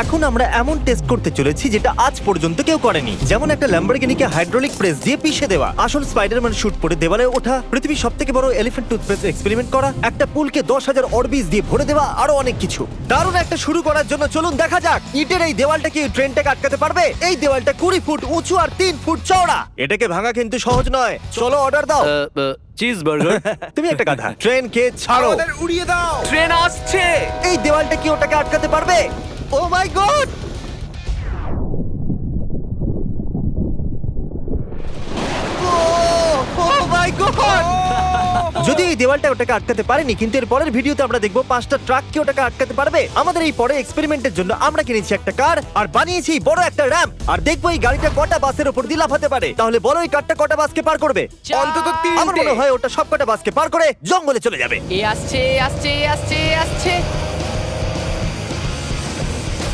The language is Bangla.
এখন আমরা এমন টেস্ট করতে চলেছি যেটা আজ পর্যন্ত কেউ করেনি, যেমন একটা ল্যাম্বরগিনিকে হাইড্রোলিক প্রেস দিয়ে পিষে দেওয়া, আসল স্পাইডারম্যান শুট পরে দেওয়ালে ওঠা, পৃথিবীর সবথেকে বড় এলিফ্যান্ট টুথপেস্ট এক্সপেরিমেন্ট করা, একটা পুলকে 10,000 অরবিস দিয়ে ভরে দেওয়া, আরো অনেক কিছু। দারুণ একটা শুরু করার জন্য চলুন দেখা যাক ইটের এই দেওয়ালটা কি ট্রেনটাকে আটকাতে পারবে। এই দেওয়ালটা 20 ফুট উঁচু আর 3 ফুট চওড়া। এটাকে ভাঙা কিন্তু সহজ নয়। চলো অর্ডার দাও। Cheese burger. তুমি একটা গাধা। ট্রেনকে ছাড়ো। আমাদের উড়িয়ে দাও। ট্রেন আসছে। এই দেওয়ালটা কি ওটাকে আটকাতে পারবে? ও মাই গড! যদি এই দেওয়ালটা ওটাকে আটকাতে পারেনি, কিন্তু এর পরের ভিডিওতে আমরা দেখবো 5টা ট্রাক কি ওটাকে আটকাতে পারবে। আমাদের এই পরের এক্সপেরিমেন্টের জন্য আমরা কিনেছি একটা কার আর বানিয়েছি বড় একটা র্যাম্প, আর দেখবো এই গাড়িটা কটা বাসের উপর দিয়ে লাফাতে পারে। তাহলে বড় এই কারটা কটা বাসকে পার করবে? অন্তত আমার 3টে। মনে হয় ওটা সব কটা বাসকে পার করে জঙ্গলে চলে যাবে। এ আসছে আসছে আসছে আসছে